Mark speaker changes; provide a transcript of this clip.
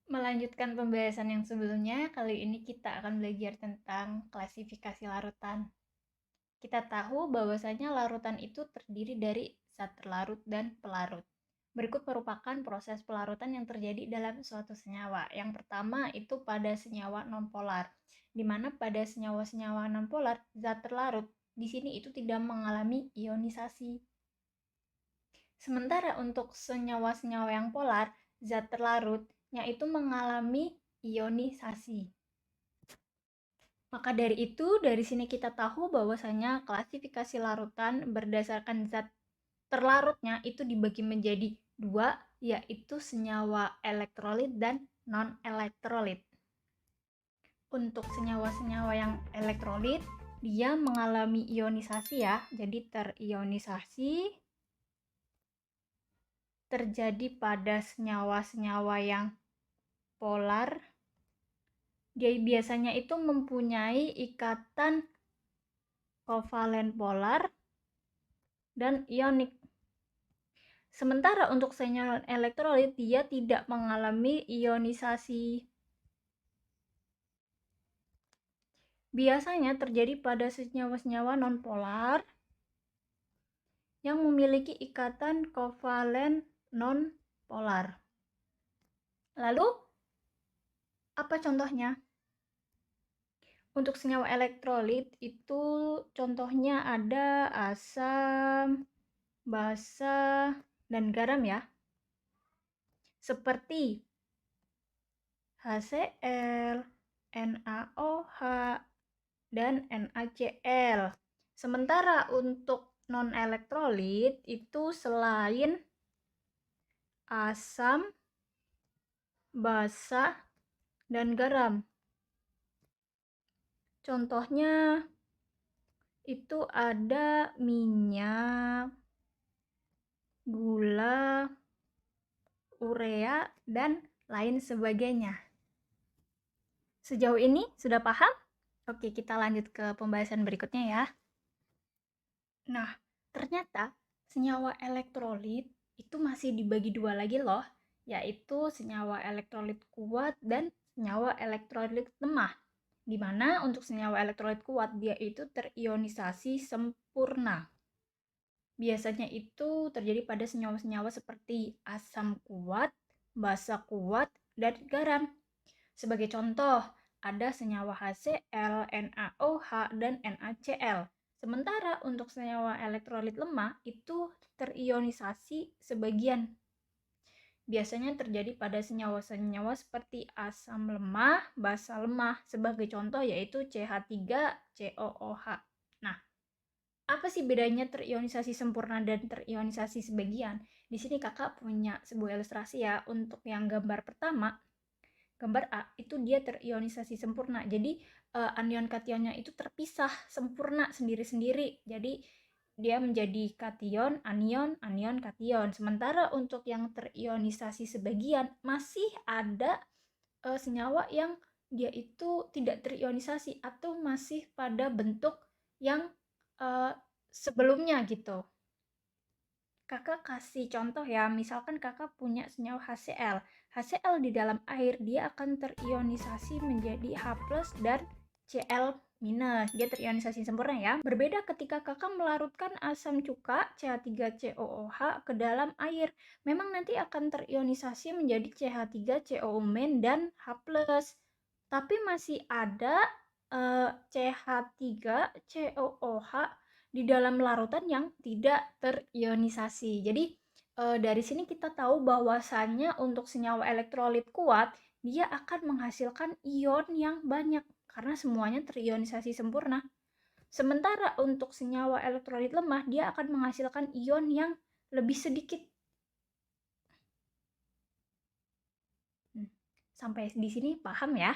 Speaker 1: Melanjutkan pembahasan yang sebelumnya, kali ini kita akan belajar tentang klasifikasi larutan. Kita tahu bahwasanya larutan itu terdiri dari zat terlarut dan pelarut. Berikut merupakan proses pelarutan yang terjadi dalam suatu senyawa. Yang pertama itu pada senyawa nonpolar, di mana pada senyawa-senyawa nonpolar, zat terlarut di sini itu tidak mengalami ionisasi. Sementara untuk senyawa-senyawa yang polar, zat terlarutnya itu mengalami ionisasi. Maka dari itu, dari sini kita tahu bahwasanya klasifikasi larutan berdasarkan zat terlarutnya itu dibagi menjadi dua, yaitu senyawa elektrolit dan non-elektrolit. Untuk senyawa-senyawa yang elektrolit, dia mengalami ionisasi ya, jadi terionisasi terjadi pada senyawa-senyawa yang polar. Dia biasanya itu mempunyai ikatan kovalen polar dan ionik. Sementara untuk senyawa elektrolit dia tidak mengalami ionisasi. Biasanya terjadi pada senyawa-senyawa nonpolar yang memiliki ikatan kovalen nonpolar. Lalu, apa contohnya? Untuk senyawa elektrolit itu contohnya ada asam, basa, dan garam ya. Seperti HCl, NaOH, dan NaCl. Sementara untuk non-elektrolit itu selain asam, basa, dan garam. Contohnya itu ada minyak, gula, urea, dan lain sebagainya. Sejauh ini sudah paham? Oke, kita lanjut ke pembahasan berikutnya ya. Nah, ternyata senyawa elektrolit itu masih dibagi dua lagi loh, yaitu senyawa elektrolit kuat dan senyawa elektrolit lemah. Di mana untuk senyawa elektrolit kuat dia itu terionisasi sempurna. Biasanya itu terjadi pada senyawa-senyawa seperti asam kuat, basa kuat, dan garam. Sebagai contoh, ada senyawa HCl, NaOH, dan NaCl. Sementara untuk senyawa elektrolit lemah itu terionisasi sebagian. Biasanya terjadi pada senyawa-senyawa seperti asam lemah, basa lemah. Sebagai contoh yaitu CH3COOH. Nah, apa sih bedanya terionisasi sempurna dan terionisasi sebagian? Di sini kakak punya sebuah ilustrasi ya. Untuk yang gambar pertama, gambar A itu dia terionisasi sempurna. Jadi anion kationnya itu terpisah sempurna sendiri-sendiri. Jadi dia menjadi kation, anion, anion, kation. Sementara untuk yang terionisasi sebagian masih ada senyawa yang dia itu tidak terionisasi atau masih pada bentuk yang sebelumnya gitu. Kakak kasih contoh ya, misalkan kakak punya senyawa HCl. HCl di dalam air dia akan terionisasi menjadi H+ dan Cl-. Dia terionisasi sempurna ya. Berbeda ketika kakak melarutkan asam cuka CH3COOH ke dalam air. Memang nanti akan terionisasi menjadi CH3COO- dan H+. Tapi masih ada CH3COOH di dalam larutan yang tidak terionisasi. Jadi dari sini kita tahu bahwasannya untuk senyawa elektrolit kuat dia akan menghasilkan ion yang banyak karena semuanya terionisasi sempurna. Sementara untuk senyawa elektrolit lemah dia akan menghasilkan ion yang lebih sedikit. Sampai di sini paham ya?